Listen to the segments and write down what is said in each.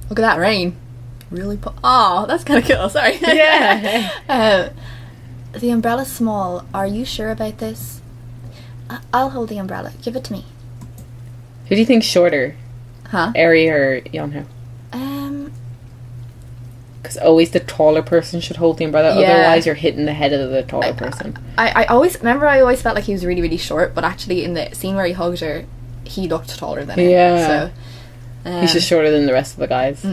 Look at that rain. Really oh, that's kind of cool. Sorry. Yeah. The umbrella's small. Are you sure about this? I'll hold the umbrella. Give it to me. Who do you think's shorter? Huh? Eri or Yeonho? Because always the taller person should hold the umbrella. Yeah. Otherwise, you're hitting the head of the taller person. I always felt like he was really, really short, but actually in the scene where he hugged her, he looked taller than her. Yeah. So, he's just shorter than the rest of the guys.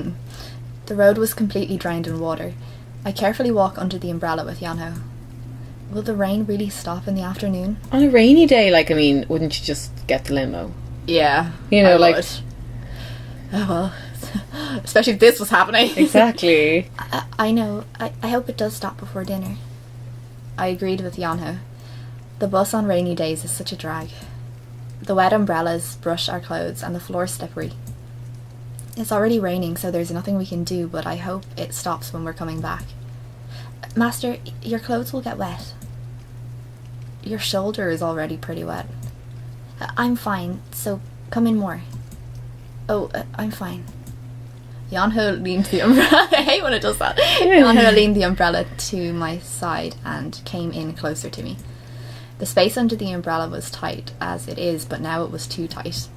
The road was completely drowned in water. I carefully walk under the umbrella with Yeonho. Will the rain really stop in the afternoon? On a rainy day, like, I mean, wouldn't you just get the limo? Yeah. You know, I like... would. Oh, well. Especially if this was happening. Exactly. I know. I hope it does stop before dinner. I agreed with Yeonho. The bus on rainy days is such a drag. The wet umbrellas brush our clothes and the floor's slippery. It's already raining, so there's nothing we can do, but I hope it stops when we're coming back. Master, your clothes will get wet. Your shoulder is already pretty wet. I'm fine, so come in more. Oh, I'm fine. Yeonho leaned the umbrella. I hate when it does that. Yeonho leaned the umbrella to my side and came in closer to me. The space under the umbrella was tight, as it is, but now it was too tight.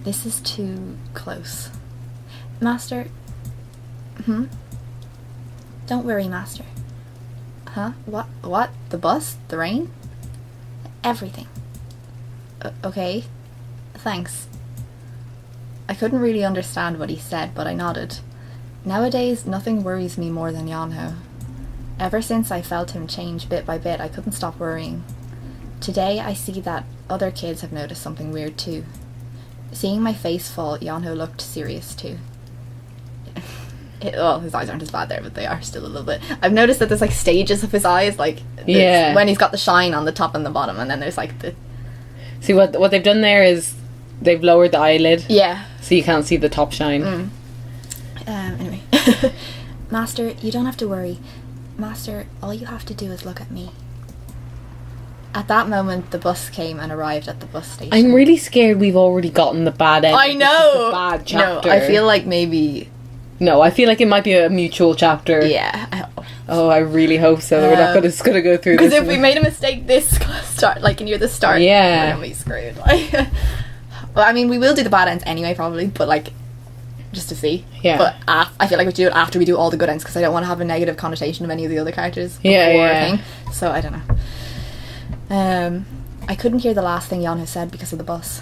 This is too close. Master? Don't worry, Master. Huh? What? The bus? The rain? Everything. Okay. Thanks. I couldn't really understand what he said, but I nodded. Nowadays, nothing worries me more than Yeonho. Ever since I felt him change bit by bit, I couldn't stop worrying. Today, I see that other kids have noticed something weird too. Seeing my face fall, Yeonho looked serious too. Well, his eyes aren't as bad there, but they are still a little bit. I've noticed that there's like stages of his eyes, like when he's got the shine on the top and the bottom, and then there's like the... See, what they've done there is they've lowered the eyelid. Yeah. So you can't see the top shine. Anyway. Master, you don't have to worry. Master, all you have to do is look at me. At that moment, the bus came and arrived at the bus station. I'm really scared we've already gotten the bad end. I know! This is the bad chapter. No, I feel like maybe... No, I feel like it might be a mutual chapter. Yeah. Oh, I really hope so. We're not going to go through this. Because if we made a mistake this start, like near the start, we're going to be screwed. Well, I mean, we will do the bad ends anyway, probably, but like, just to see. Yeah. But I feel like we should do it after we do all the good ends, because I don't want to have a negative connotation of any of the other characters before thing. So, I don't know. I couldn't hear the last thing Yeonho said because of the bus.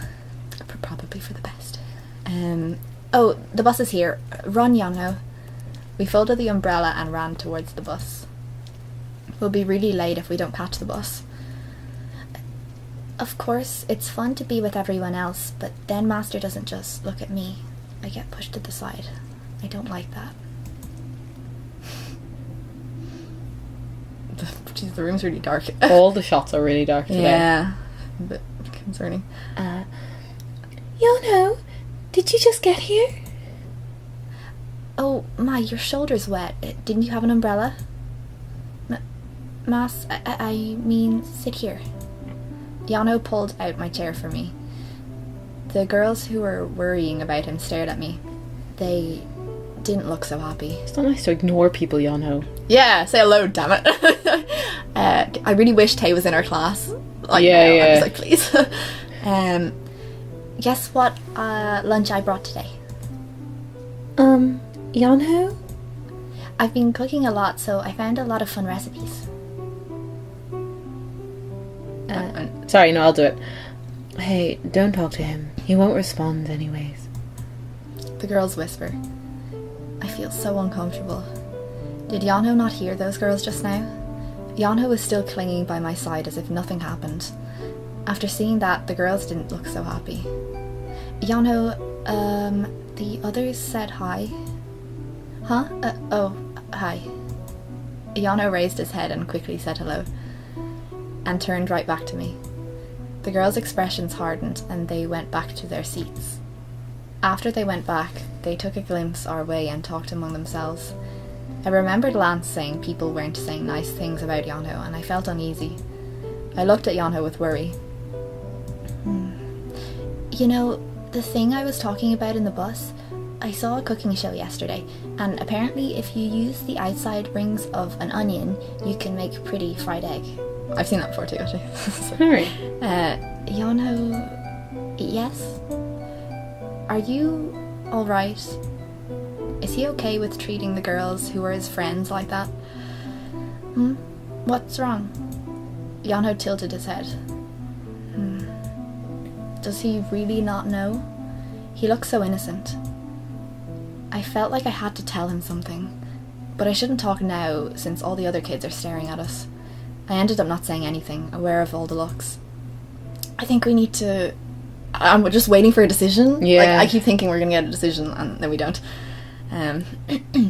Probably for the best. Oh, the bus is here. Run, Yeonho. We folded the umbrella and ran towards the bus. We'll be really late if we don't catch the bus. Of course, it's fun to be with everyone else, but then Master doesn't just look at me. I get pushed to the side. I don't like that. Jeez, the room's really dark. All the shots are really dark today. Yeah. A bit concerning. Yeonho, did you just get here? Oh, your shoulder's wet. Didn't you have an umbrella? Mas, I mean, sit here. Yeonho pulled out my chair for me. The girls who were worrying about him stared at me. They didn't look so happy. It's not nice to ignore people, Yeonho. Yeah, say hello, damn it. I really wish Tay was in our class. Like, yeah. I was like, please. Guess what lunch I brought today? Yeonho? I've been cooking a lot, so I found a lot of fun recipes. Sorry, no, I'll do it. Hey, don't talk to him. He won't respond anyways. The girls whisper. I feel so uncomfortable. Did Yeonho not hear those girls just now? Yeonho was still clinging by my side as if nothing happened. After seeing that, the girls didn't look so happy. Yeonho, the others said hi. Huh? Oh, hi. Yeonho raised his head and quickly said hello, and turned right back to me. The girls' expressions hardened and they went back to their seats. After they went back, they took a glimpse our way and talked among themselves. I remembered Lance saying people weren't saying nice things about Yeonho, and I felt uneasy. I looked at Yeonho with worry. You know, the thing I was talking about in the bus, I saw a cooking show yesterday, and apparently if you use the outside rings of an onion, you can make pretty fried egg. I've seen that before too, actually. Alright. Yeonho, yes? Are you alright? Is he okay with treating the girls who are his friends like that? What's wrong? Yeonho tilted his head. Does he really not know? He looks so innocent. I felt like I had to tell him something, but I shouldn't talk now since all the other kids are staring at us. I ended up not saying anything, aware of all the looks. I think we need to... I'm just waiting for a decision. Yeah. Like, I keep thinking we're going to get a decision, and then we don't.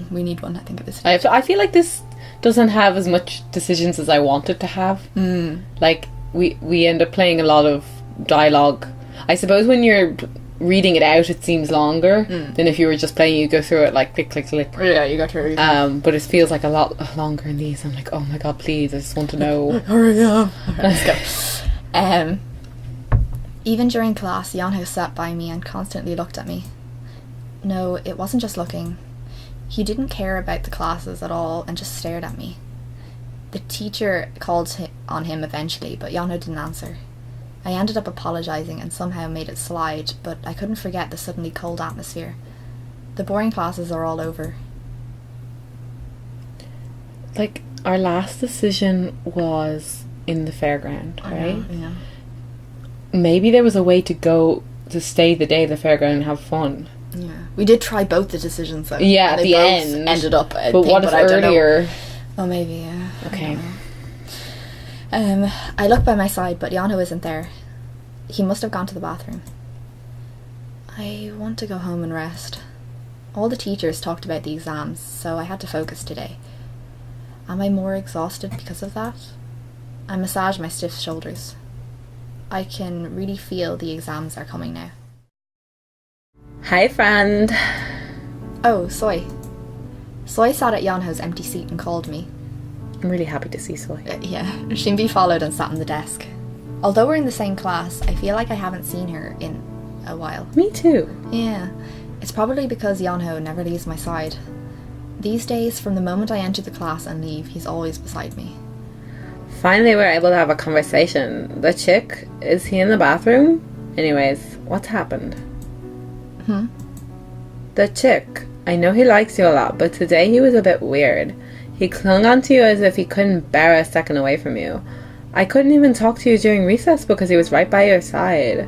We need one, I think, at this stage. I feel like this doesn't have as much decisions as I want it to have. Like, we end up playing a lot of dialogue. I suppose when you're reading it out, it seems longer than if you were just playing. You go through it like click, click, click. Yeah, you go through it. But it feels like a lot longer in these. I'm like, oh my god, please, I just want to know. Hurry up. Let's go. Even during class, Yeonho sat by me and constantly looked at me. No, it wasn't just looking. He didn't care about the classes at all and just stared at me. The teacher called on him eventually, but Yeonho didn't answer. I ended up apologising and somehow made it slide, but I couldn't forget the suddenly cold atmosphere. The boring classes are all over. Like, our last decision was in the fairground, right? Yeah. Maybe there was a way to stay the day at the fairground and have fun. Yeah. We did try both the decisions though. Yeah, at the end. Ended up But what if earlier? Oh, maybe, yeah. Okay. I looked by my side, but Yeonho isn't there. He must have gone to the bathroom. I want to go home and rest. All the teachers talked about the exams, so I had to focus today. Am I more exhausted because of that? I massaged my stiff shoulders. I can really feel the exams are coming now. Hi, friend. Oh, Soy. Soy sat at Yeonho's empty seat and called me. I'm really happy to see Soy. Yeah, Shinbi followed and sat on the desk. Although we're in the same class, I feel like I haven't seen her in a while. Me too. Yeah, it's probably because Yeonho never leaves my side. These days, from the moment I enter the class and leave, he's always beside me. Finally, we're able to have a conversation. The chick, is he in the bathroom? Anyways, what's happened? The chick. I know he likes you a lot, but today he was a bit weird. He clung onto you as if he couldn't bear a second away from you. I couldn't even talk to you during recess because he was right by your side.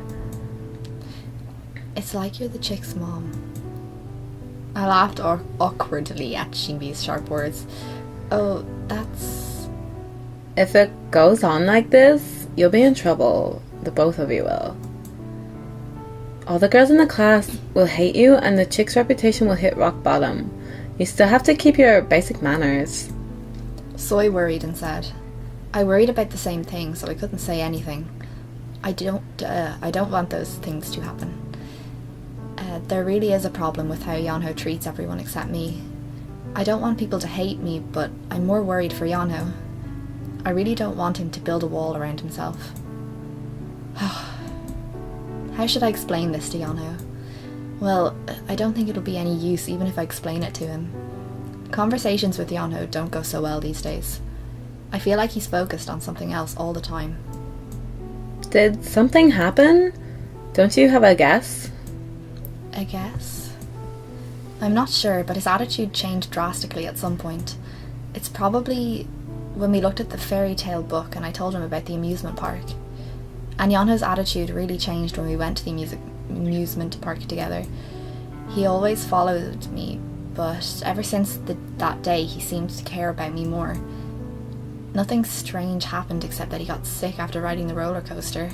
It's like you're the chick's mom. I laughed awkwardly at Shinbi's sharp words. Oh, that's... If it goes on like this, you'll be in trouble. The both of you will. All the girls in the class will hate you and the chick's reputation will hit rock bottom. You still have to keep your basic manners. Soy worried and said, I worried about the same thing, so I couldn't say anything. I don't want those things to happen. There really is a problem with how Yeonho treats everyone except me. I don't want people to hate me, but I'm more worried for Yeonho. I really don't want him to build a wall around himself. How should I explain this to Yeonho? Well, I don't think it'll be any use even if I explain it to him. Conversations with Yeonho don't go so well these days. I feel like he's focused on something else all the time. Did something happen? Don't you have a guess? A guess? I'm not sure, but his attitude changed drastically at some point. It's probably when we looked at the fairy tale book and I told him about the amusement park. And Yeonho's attitude really changed when we went to the amusement park together. He always followed me, but ever since that day he seemed to care about me more. Nothing strange happened except that he got sick after riding the roller coaster.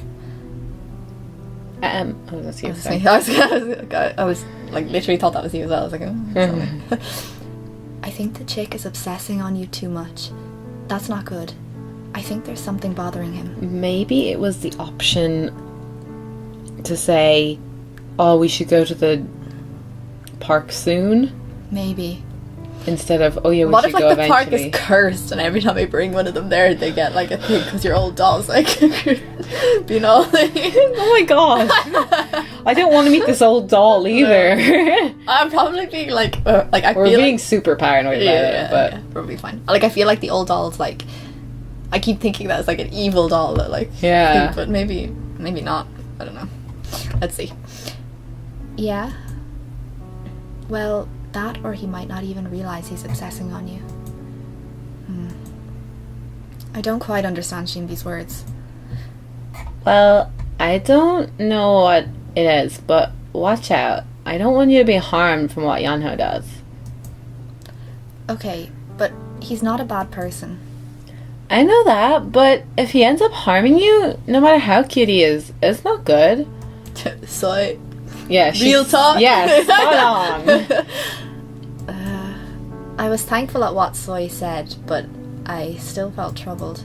Oh, that's you. I was like literally thought that was you as well. I was like, oh, I think the chick is obsessing on you too much. That's not good. I think there's something bothering him. Maybe it was the option to say, oh, we should go to the park soon. Maybe. Instead of, oh yeah, we what should if, like, go the eventually. park is cursed and every time I bring one of them there they get like a thing because your old dog's like you know. Oh my god. I don't want to meet this old doll either. I'm probably being like I We're feel being like, super paranoid about it, but probably fine. Like, I feel like the old doll's like, I keep thinking that it's like an evil doll that like, yeah. but maybe not. I don't know. Let's see. Yeah. Well, that, or he might not even realize he's obsessing on you. I don't quite understand Shinbi's words. Well, I don't know what it is, but watch out. I don't want you to be harmed from what Yeonho does. Okay, but he's not a bad person. I know that, but if he ends up harming you, no matter how cute he is, it's not good. So, Yeah, real talk? Yes, spot on. I was thankful at what Soy said, but I still felt troubled.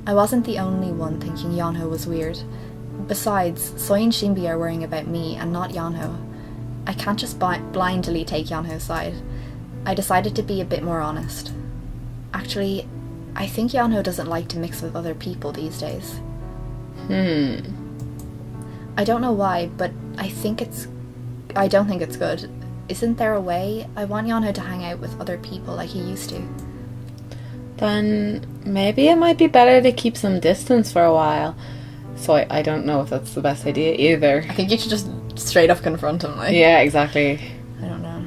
I wasn't the only one thinking Yeonho was weird. Besides, Soy and Shinbi are worrying about me and not Yeonho. I can't just blindly take Yeonho's side. I decided to be a bit more honest. Actually, I think Yeonho doesn't like to mix with other people these days. I don't know why, but I don't think it's good. Isn't there a way? I want Yeonho to hang out with other people like he used to. Then maybe it might be better to keep some distance for a while. So I don't know if that's the best idea either. I think you should just straight up confront him, like. Yeah, exactly. I don't know.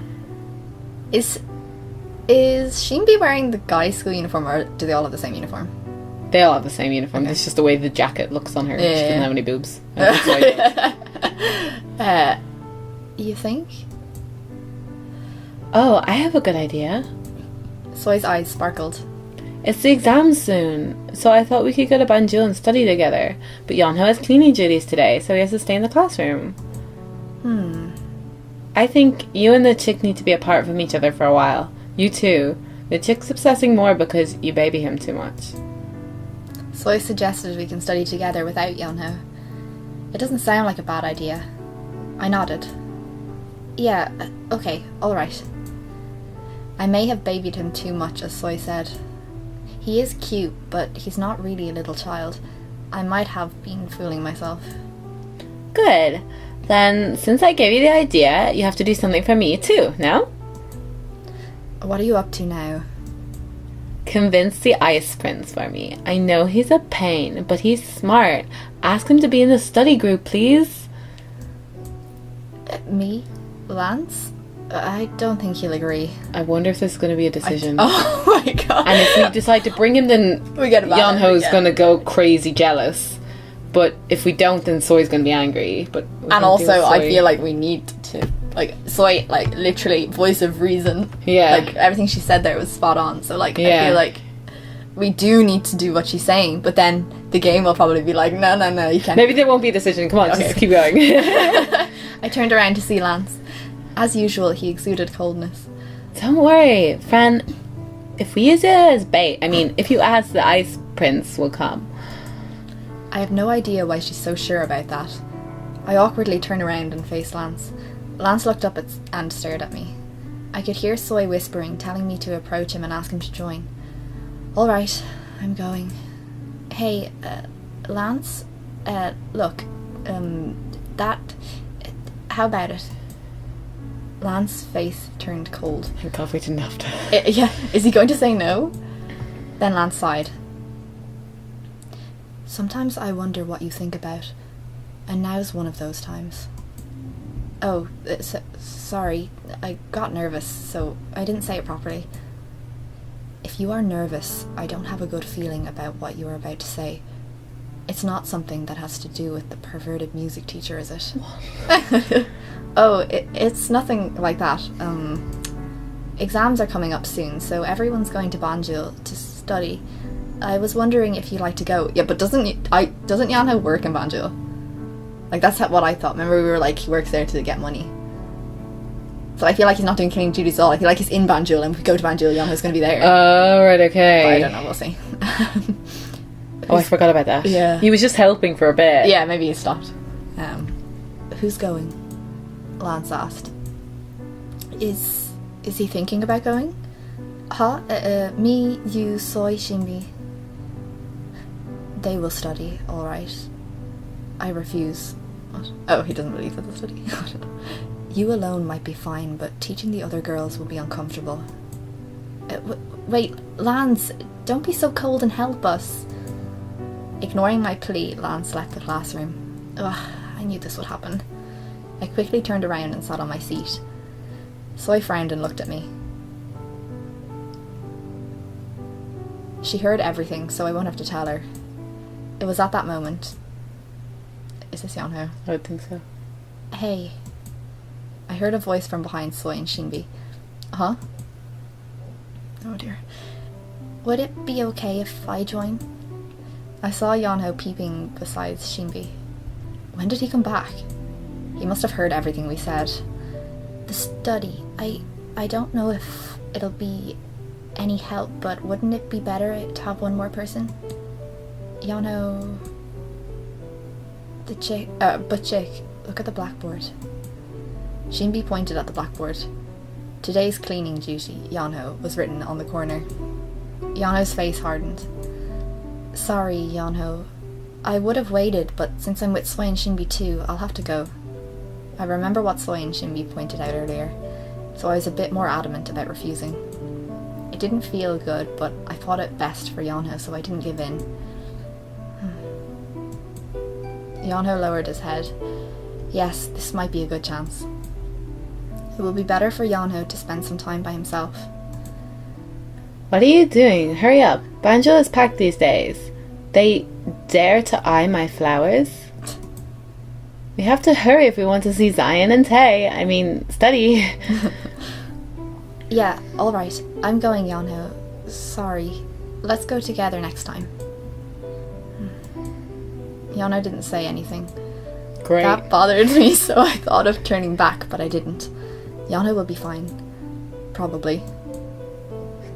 Is Shinbi wearing the guy's school uniform, or do they all have the same uniform? They all have the same uniform. Okay. It's just the way the jacket looks on her. Yeah, She doesn't yeah. have any boobs. That's why- You think? Oh, I have a good idea. Soy's eyes sparkled. It's the exams soon, so I thought we could go to Banjul and study together. But Yeonho has cleaning duties today, so he has to stay in the classroom. I think you and the chick need to be apart from each other for a while. You too. The chick's obsessing more because you baby him too much. Soy suggested we can study together without Yeonho. It doesn't sound like a bad idea. I nodded. Yeah, okay, alright. I may have babied him too much, as Soy said. He is cute, but he's not really a little child. I might have been fooling myself. Good. Then, since I gave you the idea, you have to do something for me too, no? What are you up to now? Convince the Ice Prince for me. I know he's a pain, but he's smart. Ask him to be in the study group, please. Me? Lance? I don't think he'll agree. I wonder if there's going to be a decision. Oh my god. And if we decide to bring him, then We get a bad end Yeonho's again. going to go crazy jealous. But if we don't, then Soy's going to be angry. But And also, I feel like we need to, like, Soy, like, literally, voice of reason. Yeah. Like, everything she said there was spot on. So, like, I Yeah. feel like we do need to do what she's saying, but then the game will probably be like, no, you can't. Maybe there won't be a decision. Come on, Okay. just keep going. I turned around to see Lance. As usual, he exuded coldness. Don't worry, friend. If we use it as bait, I mean, if you ask, the Ice Prince will come. I have no idea why she's so sure about that. I awkwardly turned around and faced Lance. Lance looked up and stared at me. I could hear Soy whispering, telling me to approach him and ask him to join. All right, I'm going. Hey, Lance, look, how about it? Lance's face turned cold. Thank God we didn't have to. Yeah, is he going to say no? Then Lance sighed. Sometimes I wonder what you think about, and now's one of those times. Oh, sorry, I got nervous, so I didn't say it properly. If you are nervous, I don't have a good feeling about what you are about to say. It's not something that has to do with the perverted music teacher, is it? Oh, it's nothing like that. Exams are coming up soon, so everyone's going to Banjul to study. I was wondering if you'd like to go. Yeah, but doesn't Yeonho work in Banjul? Like, that's what I thought. Remember, we were like, he works there to get money. So I feel like he's not doing cleaning duties at all. I feel like he's in Banjul, and if we go to Banjul, Yeonho's going to be there. Oh, right, okay. But I don't know, we'll see. Oh, I forgot about that. Yeah. He was just helping for a bit. Yeah, maybe he stopped. Who's going? Lance asked. Is he thinking about going? Huh? Me, you, Soy, Shinbi. They will study, alright. I refuse. What? Oh, he doesn't believe that they'll study. You alone might be fine, but teaching the other girls will be uncomfortable. Wait, Lance, don't be so cold and help us. Ignoring my plea, Lance left the classroom. Ugh, I knew this would happen. I quickly turned around and sat on my seat. Soy frowned and looked at me. She heard everything, so I won't have to tell her. It was at that moment. Is this Yeonho? I would think so. Hey. I heard a voice from behind Soy and Shinbi. Huh? Oh dear. Would it be okay if I join? I saw Yeonho peeping beside Shinbi. When did he come back? He must have heard everything we said. The study. I don't know if it'll be any help, but wouldn't it be better to have one more person? Yeonho... But chick, look at the blackboard. Shinbi pointed at the blackboard. Today's cleaning duty, Yeonho, was written on the corner. Yeonho's face hardened. Sorry, Yeonho. I would have waited, but since I'm with Soy and Shinbi too, I'll have to go. I remember what Soy and Shinbi pointed out earlier, so I was a bit more adamant about refusing. It didn't feel good, but I thought it best for Yeonho, so I didn't give in. Yeonho lowered his head. Yes, this might be a good chance. It will be better for Yeonho to spend some time by himself. What are you doing? Hurry up. Banjo is packed these days. They dare to eye my flowers? We have to hurry if we want to see Zion and Tae. I mean, study. Yeah, alright. I'm going, Yeonho. Sorry. Let's go together next time. Yeonho didn't say anything. Great. That bothered me, so I thought of turning back, but I didn't. Yeonho will be fine. Probably.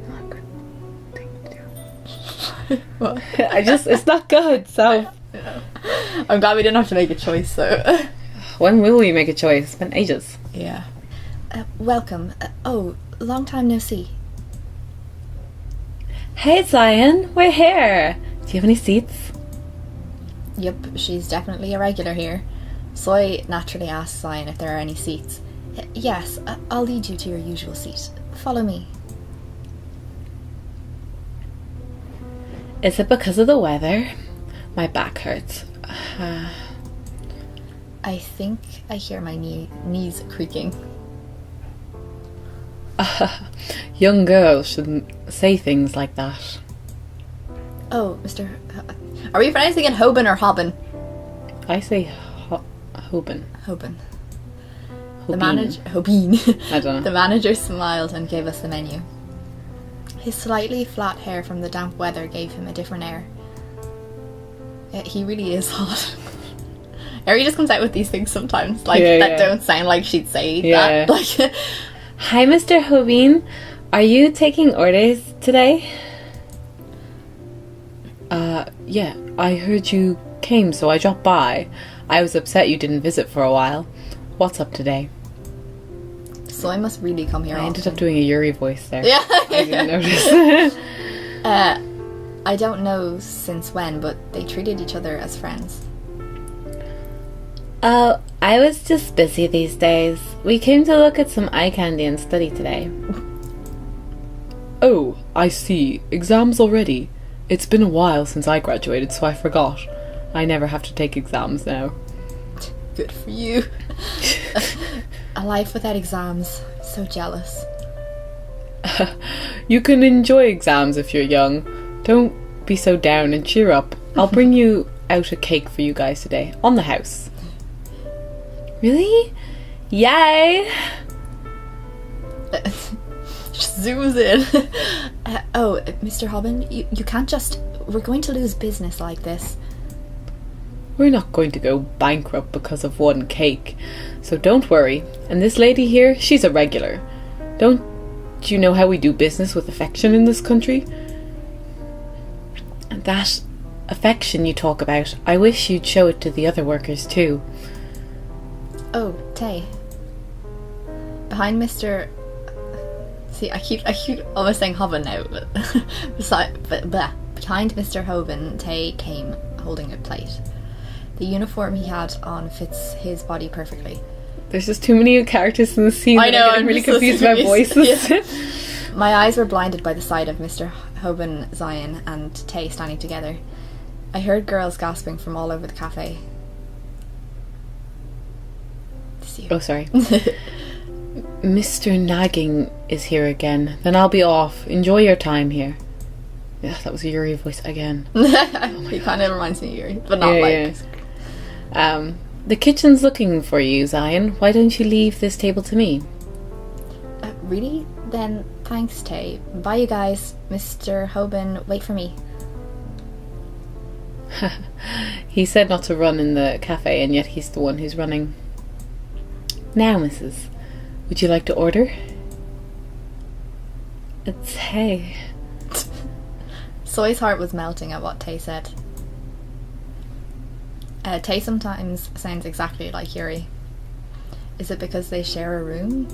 Not a good thing to do. What? It's not good, so... I'm glad we didn't have to make a choice, so... When will we make a choice? It's been ages. Yeah. Welcome. Long time no see. Hey, Zion, we're here. Do you have any seats? Yep, she's definitely a regular here. Soy naturally asks Zion if there are any seats. Yes, I'll lead you to your usual seat. Follow me. Is it because of the weather? My back hurts. I think I hear my knees creaking. Young girls shouldn't say things like that. Oh, Mr. Are we pronouncing it Hoban or Hobbin? I say Hoban. Hoban. The manager... Hobin. I don't know. The manager smiled and gave us the menu. His slightly flat hair from the damp weather gave him a different air. He really is hot. Ari just comes out with these things sometimes, that don't sound like she'd say that. Like, hi, Mr. Hobin. Are you taking orders today? Yeah. I heard you came, so I dropped by. I was upset you didn't visit for a while. What's up today? So I must really come here I ended often. up doing a Yuri voice there. Yeah. I didn't notice. I don't know since when, but they treated each other as friends. Oh, I was just busy these days. We came to look at some eye candy and study today. Oh, I see. Exams already. It's been a while since I graduated, so I forgot. I never have to take exams now. Good for you. A life without exams. So jealous. You can enjoy exams if you're young. Don't be so down and cheer up. I'll bring you out a cake for you guys today, on the house. Really? Yay! Just zooms in. Mr. Hobbin, you can't just... We're going to lose business like this. We're not going to go bankrupt because of one cake, so don't worry. And this lady here, she's a regular. Don't you know how we do business with affection in this country? That affection you talk about, I wish you'd show it to the other workers too. Oh, Tae. Behind Mr... See, I keep almost saying Hoban now, but behind Mr. Hoban, Tae came holding a plate. The uniform he had on fits his body perfectly. There's just too many characters in the scene. I know, I'm really just confused about listening voices. Yeah. My eyes were blinded by the sight of Mr. Hoban, Zion, and Tay standing together. I heard girls gasping from all over the cafe. See you. Oh, sorry. Mr. Nagging is here again. Then I'll be off. Enjoy your time here. Yeah, that was a Yuri voice again. He kind of reminds me of Yuri, but not Yeah. The kitchen's looking for you, Zion. Why don't you leave this table to me? Really? Then thanks, Tay. Bye, you guys. Mr. Hoban, wait for me. He said not to run in the cafe, and yet he's the one who's running. Now, missus, would you like to order? Tay. Soy's heart was melting at what Tay said. Tay sometimes sounds exactly like Yuri. Is it because they share a room?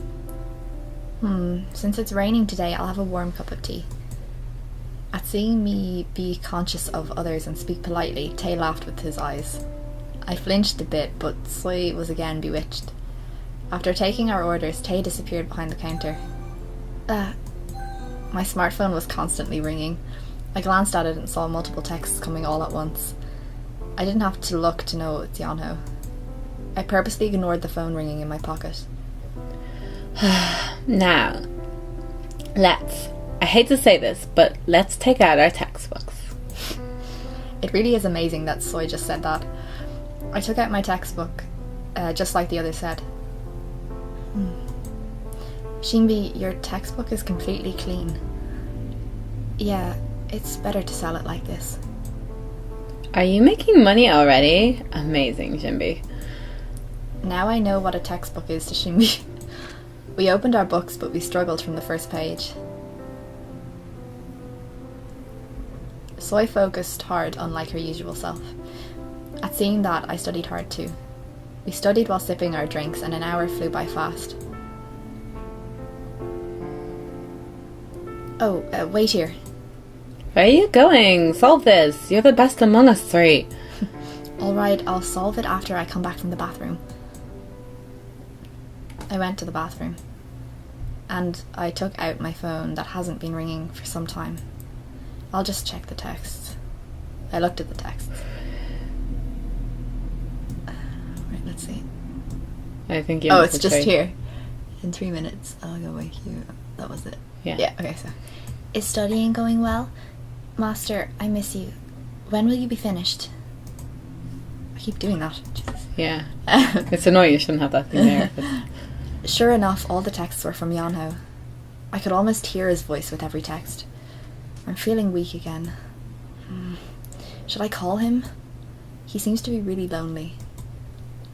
Since it's raining today, I'll have a warm cup of tea. At seeing me be conscious of others and speak politely, Tay laughed with his eyes. I flinched a bit, but Soy was again bewitched. After taking our orders, Tay disappeared behind the counter. My smartphone was constantly ringing. I glanced at it and saw multiple texts coming all at once. I didn't have to look to know it's Yeonho. I purposely ignored the phone ringing in my pocket. Now, I hate to say this, but let's take out our textbooks. It really is amazing that Soy just said that. I took out my textbook, just like the others said. Shinbi, your textbook is completely clean. Yeah, it's better to sell it like this. Are you making money already? Amazing, Shinbi. Now I know what a textbook is to Shinbi. We opened our books, but we struggled from the first page. Soy focused hard, unlike her usual self. At seeing that, I studied hard too. We studied while sipping our drinks, and an hour flew by fast. Oh, wait here. Where are you going? Solve this. You're the best among us three. Alright, I'll solve it after I come back from the bathroom. I went to the bathroom. And I took out my phone that hasn't been ringing for some time. I'll just check the texts. I looked at the texts. Right, let's see. I think Oh, it's just here. In 3 minutes, I'll go wake you up. That was it. Yeah. Okay, so. Is studying going well? Master, I miss you. When will you be finished? I keep doing that. Jesus. Yeah. It's annoying you shouldn't have that thing there. But... Sure enough, all the texts were from Yeonho. I could almost hear his voice with every text. I'm feeling weak again. Should I call him? He seems to be really lonely.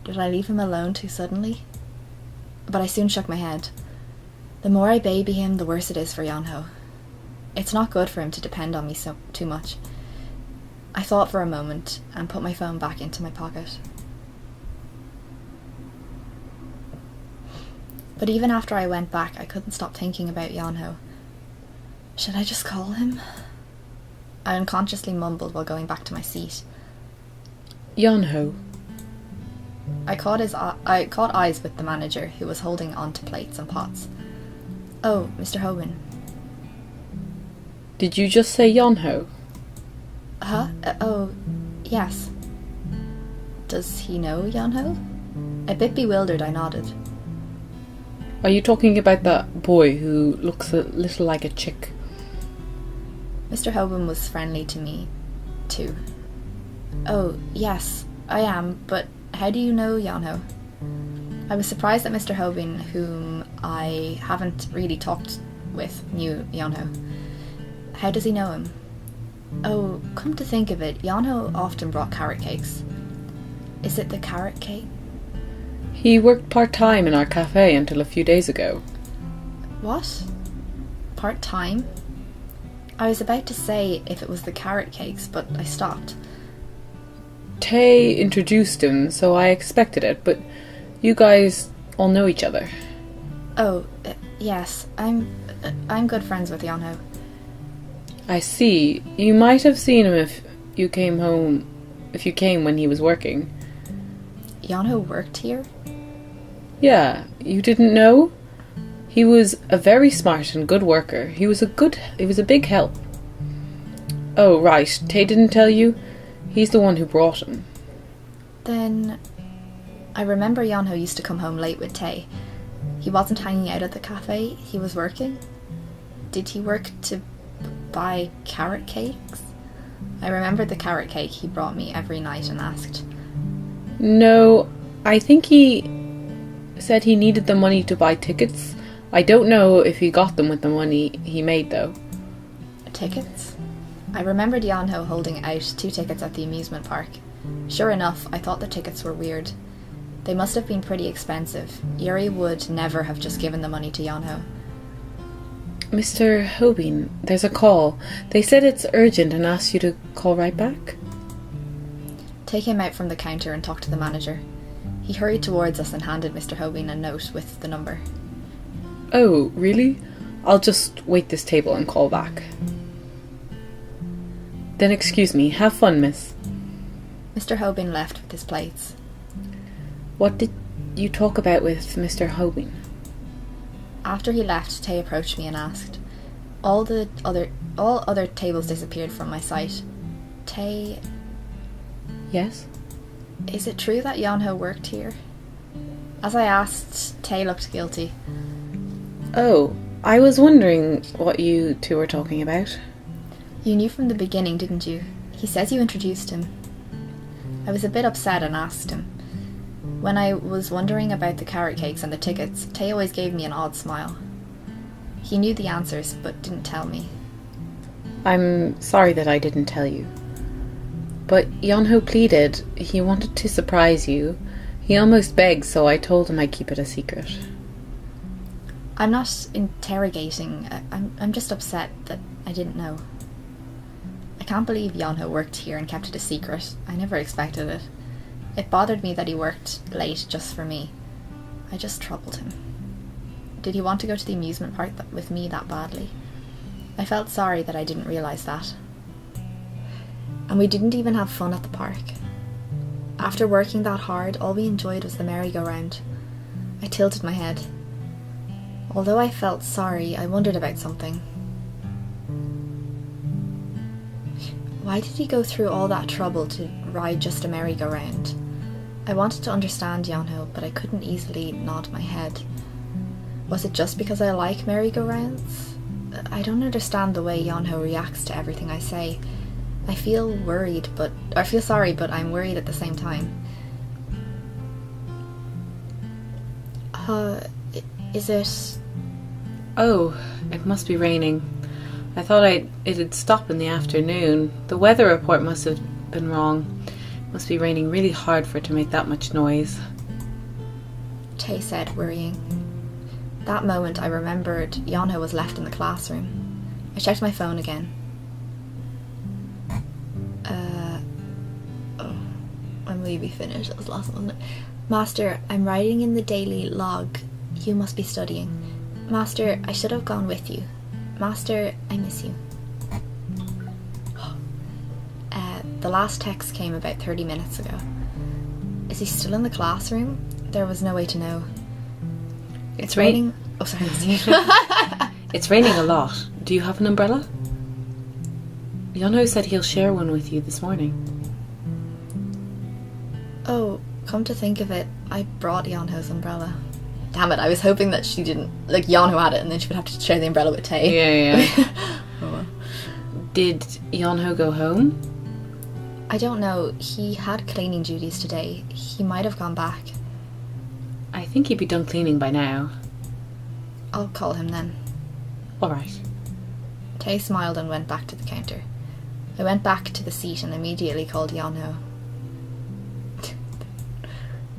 Did I leave him alone too suddenly? But I soon shook my head. The more I baby him, the worse it is for Yeonho. It's not good for him to depend on me too much. I thought for a moment and put my phone back into my pocket. But even after I went back, I couldn't stop thinking about Yeonho. Should I just call him? I unconsciously mumbled while going back to my seat. Yeonho. I caught eyes with the manager, who was holding on to plates and pots. Oh, Mr. Hoban. Did you just say Yeonho? Huh? Oh, yes. Does he know Yeonho? A bit bewildered, I nodded. Are you talking about that boy who looks a little like a chick? Mr. Hoban was friendly to me, too. Oh, yes, I am, but how do you know Yeonho? I was surprised that Mr. Hoban, whom I haven't really talked with, knew Yeonho. How does he know him? Oh, come to think of it, Yeonho often brought carrot cakes. Is it the carrot cake? He worked part-time in our cafe until a few days ago. What? Part-time? I was about to say if it was the carrot cakes, but I stopped. Tay introduced him, so I expected it, but you guys all know each other. Oh, yes, I'm good friends with Yeonho. I see. You might have seen him if you came when he was working. Yeonho worked here? Yeah, you didn't know? He was a very smart and good worker. He was a big help. Oh, right. Tay didn't tell you? He's the one who brought him. Then I remember Yeonho used to come home late with Tay. He wasn't hanging out at the cafe, he was working. Did he work to buy carrot cakes? I remembered the carrot cake he brought me every night and asked. No, I think he said he needed the money to buy tickets. I don't know if he got them with the money he made, though. Tickets? I remembered Yeonho holding out 2 tickets at the amusement park. Sure enough, I thought the tickets were weird. They must have been pretty expensive. Yuri would never have just given the money to Yeonho. Mr. Hobin, there's a call. They said it's urgent and asked you to call right back. Tay came out from the counter and talked to the manager. He hurried towards us and handed Mr. Hobin a note with the number. Oh, really? I'll just wait this table and call back. Then excuse me, have fun, miss. Mr. Hobin left with his plates. What did you talk about with Mr. Hobin? After he left, Tay approached me and asked. All other tables disappeared from my sight. Tay... Yes? Is it true that Yeonho worked here? As I asked, Tay looked guilty. Oh, I was wondering what you two were talking about. You knew from the beginning, didn't you? He says you introduced him. I was a bit upset and asked him. When I was wondering about the carrot cakes and the tickets, Tay always gave me an odd smile. He knew the answers, but didn't tell me. I'm sorry that I didn't tell you. But Yeonho pleaded. He wanted to surprise you. He almost begged, so I told him I'd keep it a secret. I'm not interrogating. I'm just upset that I didn't know. I can't believe Yeonho worked here and kept it a secret. I never expected it. It bothered me that he worked late just for me. I just troubled him. Did he want to go to the amusement park with me that badly? I felt sorry that I didn't realise that. And we didn't even have fun at the park. After working that hard, all we enjoyed was the merry-go-round. I tilted my head. Although I felt sorry, I wondered about something. Why did he go through all that trouble to ride just a merry-go-round? I wanted to understand Yeonho, but I couldn't easily nod my head. Was it just because I like merry-go-rounds? I don't understand the way Yeonho reacts to everything I say. I feel sorry, but I'm worried at the same time. Is it... Oh, it must be raining. I thought it'd stop in the afternoon. The weather report must have been wrong. It must be raining really hard for it to make that much noise. Tay said, worrying. That moment I remembered Yeonho was left in the classroom. I checked my phone again. When will you be finished? That was the last one, wasn't it? Master, I'm writing in the daily log. You must be studying. Master, I should have gone with you. Master, I miss you. The last text came about 30 minutes ago. Is he still in the classroom? There was no way to know. It's raining. Oh, sorry. It's raining a lot. Do you have an umbrella? Yeonho said he'll share one with you this morning. Oh, come to think of it, I brought Yeonho's umbrella. Damn it, I was hoping that she didn't... Like, Yeonho had it and then she would have to share the umbrella with Tay. Yeah. Oh, well. Did Yeonho go home? I don't know. He had cleaning duties today. He might have gone back. I think he'd be done cleaning by now. I'll call him then. Alright. Tay smiled and went back to the counter. I went back to the seat and immediately called Yeonho.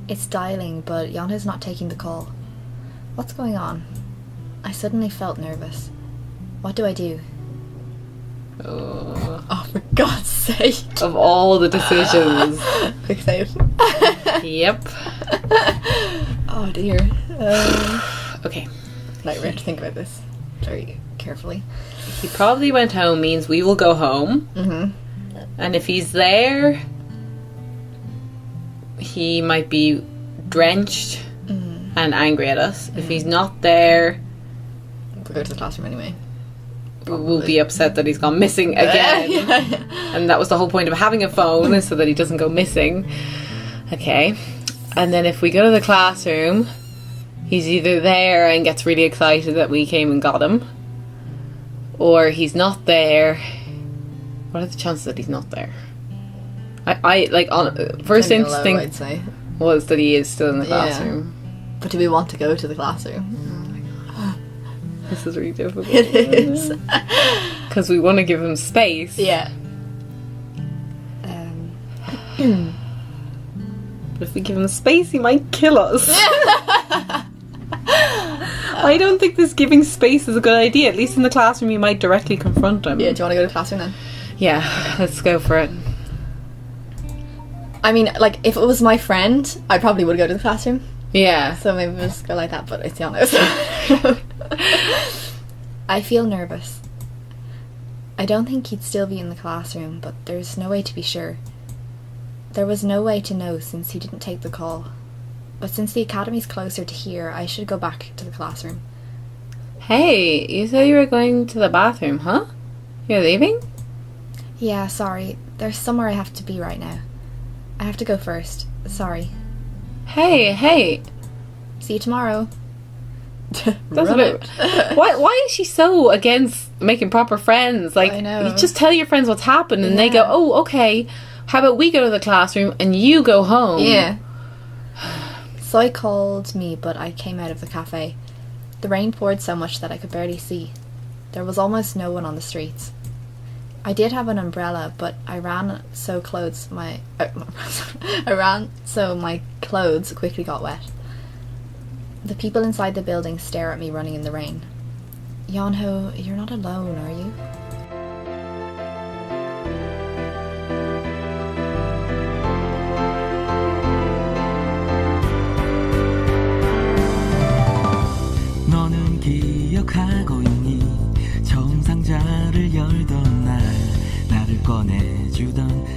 It's dialing, but Yeonho's not taking the call. What's going on? I suddenly felt nervous. What do I do? Oh, for God's sake. Of all the decisions. Quick save. Yep. Oh dear. Okay. Right, we have to think about this very carefully. He probably went home means we will go home. Mm-hmm. And if he's there, he might be drenched. Mm. and angry at us. If he's not there, We'll go to the classroom anyway. we'll be upset that he's gone missing again. And that was the whole point of having a phone, is so that he doesn't go missing. Okay. And then if we go to the classroom, he's either there and gets really excited that we came and got him, or he's not there. What are the chances that he's not there? I like, on first Kinda low, instinct I'd say. was that he is still in the Yeah. classroom. But do we want to go to the classroom? This is really difficult. It is. Because we want to give him space. Yeah. But if we give him space, he might kill us. I don't think this giving space is a good idea. At least in the classroom, you might directly confront him. Yeah, do you want to go to the classroom then? Yeah, let's go for it. I mean, like, if it was my friend, I probably would go to the classroom. Yeah. So maybe we'll just go like that, but it's Yeonho. I feel nervous. I don't think he'd still be in the classroom, but there's no way to be sure. There was no way to know since he didn't take the call. But since the academy's closer to here, I should go back to the classroom. Hey, you said you were going to the bathroom, huh? You're leaving? Yeah, sorry. There's somewhere I have to be right now. I have to go first. Sorry. Hey. See you tomorrow. That's a bit... Why is she so against making proper friends? Like, I know. you just tell your friends what's happened and they go, Yeah. oh, okay, how about we go to the classroom and you go home? Yeah. Soy called me, but I came out of the cafe. The rain poured so much that I could barely see. There was almost no one on the streets. I did have an umbrella, but I ran so my clothes quickly got wet. The people inside the building stare at me running in the rain. Yeonho, you're not alone, are you? 너는 기억하고 있니? 처음 상자를 열던 날 나를 꺼내주던